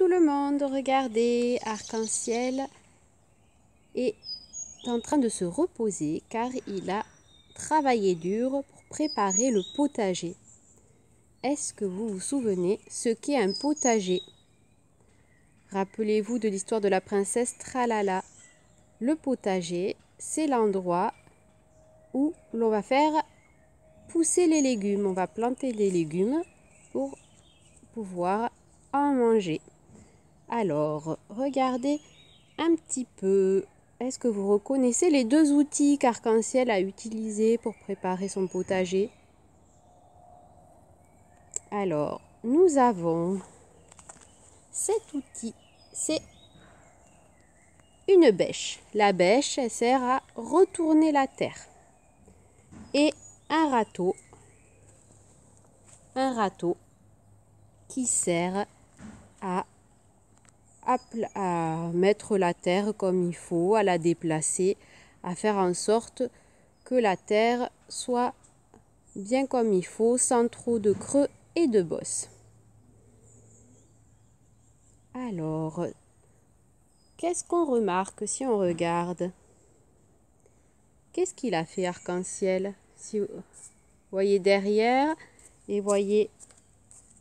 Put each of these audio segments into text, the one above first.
tout le monde, regardez, Arc-en-Ciel est en train de se reposer car il a travaillé dur pour préparer le potager. Est-ce que vous vous souvenez ce qu'est un potager? Rappelez-vous de l'histoire de la princesse Tralala. Le potager, c'est l'endroit où l'on va faire pousser les légumes. On va planter les légumes pour pouvoir en manger. Alors, regardez un petit peu. Est-ce que vous reconnaissez les deux outils qu'Arc-en-Ciel a utilisés pour préparer son potager? Alors, nous avons cet outil. C'est une bêche. La bêche, elle sert à retourner la terre. Et un râteau qui sert à mettre la terre comme il faut, à la déplacer, à faire en sorte que la terre soit bien comme il faut, sans trop de creux et de bosses. Alors, qu'est-ce qu'on remarque si on regarde? Qu'est-ce qu'il a fait Arc-en-Ciel? Si vous voyez derrière et voyez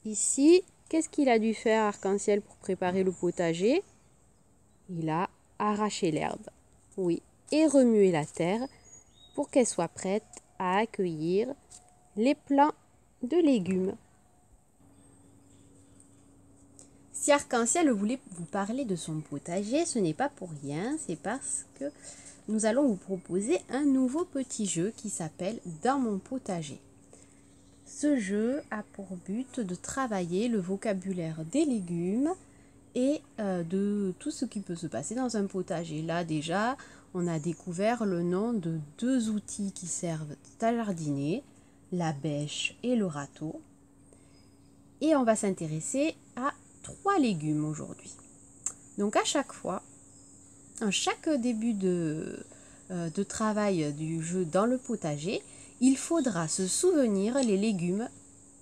ici, qu'est-ce qu'il a dû faire Arc-en-Ciel pour préparer le potager? Il a arraché l'herbe, oui, et remué la terre pour qu'elle soit prête à accueillir les plants de légumes. Si Arc-en-Ciel voulait vous parler de son potager, ce n'est pas pour rien, c'est parce que nous allons vous proposer un nouveau petit jeu qui s'appelle Dans mon potager. Ce jeu a pour but de travailler le vocabulaire des légumes et de tout ce qui peut se passer dans un potager. Là déjà, on a découvert le nom de deux outils qui servent à jardiner, la bêche et le râteau. Et on va s'intéresser à 3 légumes aujourd'hui. Donc à chaque fois, à chaque début de travail du jeu dans le potager, il faudra se souvenir les légumes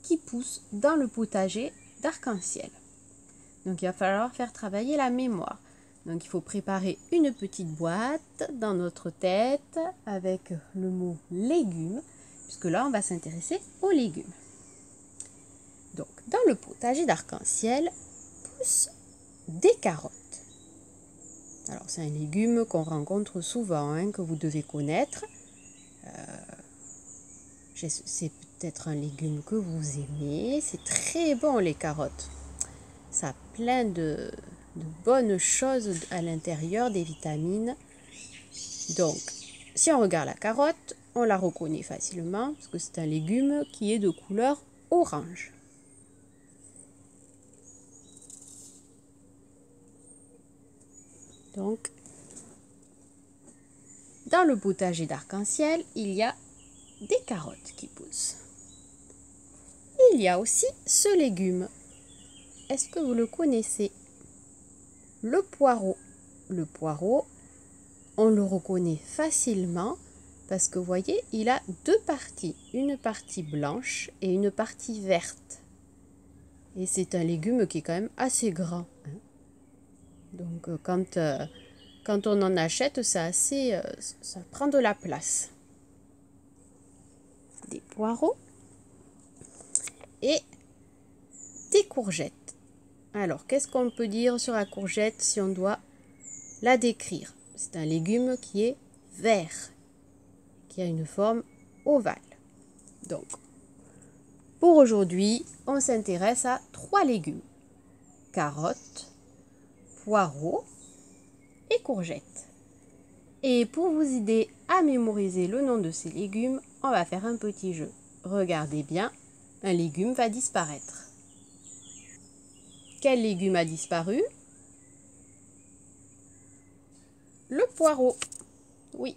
qui poussent dans le potager d'Arc-en-Ciel. Donc il va falloir faire travailler la mémoire. Donc il faut préparer une petite boîte dans notre tête avec le mot légumes, puisque là on va s'intéresser aux légumes. Donc dans le potager d'Arc-en-Ciel poussent des carottes. Alors c'est un légume qu'on rencontre souvent, que vous devez connaître. C'est peut-être un légume que vous aimez. C'est très bon les carottes. Ça a plein de bonnes choses à l'intérieur, des vitamines. Donc, si on regarde la carotte, on la reconnaît facilement parce que c'est un légume qui est de couleur orange. Donc, dans le potager d'Arc-en-Ciel, il y a des carottes qui poussent. Il y a aussi ce légume. Est-ce que vous le connaissez? Le poireau. Le poireau, on le reconnaît facilement parce que vous voyez, il a deux parties. Une partie blanche et une partie verte. Et c'est un légume qui est quand même assez grand. Donc quand on en achète, ça prend de la place. Des poireaux et des courgettes. Alors, qu'est-ce qu'on peut dire sur la courgette si on doit la décrire? C'est un légume qui est vert, qui a une forme ovale. Donc, pour aujourd'hui, on s'intéresse à 3 légumes. Carottes, poireaux et courgettes. Et pour vous aider à mémoriser le nom de ces légumes, on va faire un petit jeu. Regardez bien, un légume va disparaître. Quel légume a disparu? Le poireau. Oui.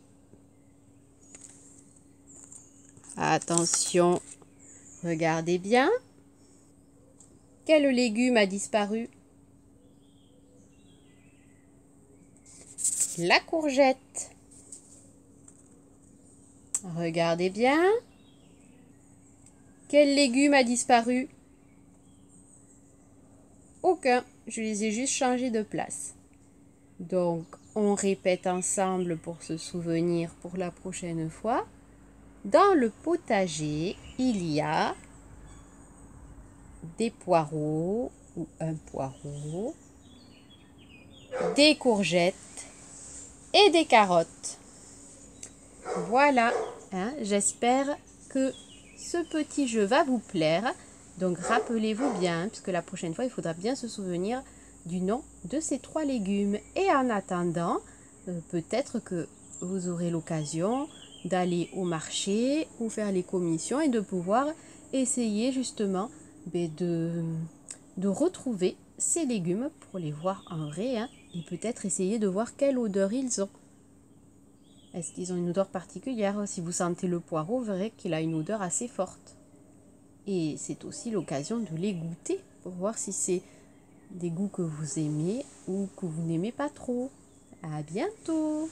Attention, regardez bien. Quel légume a disparu? La courgette. Regardez bien. Quel légume a disparu? Aucun. je les ai juste changés de place. Donc, on répète ensemble pour se souvenir pour la prochaine fois. Dans le potager, il y a des poireaux ou un poireau, des courgettes et des carottes. Voilà, hein, j'espère que ce petit jeu va vous plaire. Donc rappelez-vous bien, puisque la prochaine fois, il faudra bien se souvenir du nom de ces 3 légumes. Et en attendant, peut-être que vous aurez l'occasion d'aller au marché ou faire les commissions et de pouvoir essayer justement de retrouver ces légumes pour les voir en vrai, hein, et peut-être essayer de voir quelle odeur ils ont. Est-ce qu'ils ont une odeur particulière? Si vous sentez le poireau, vous verrez qu'il a une odeur assez forte. Et c'est aussi l'occasion de les goûter pour voir si c'est des goûts que vous aimez ou que vous n'aimez pas trop. À bientôt!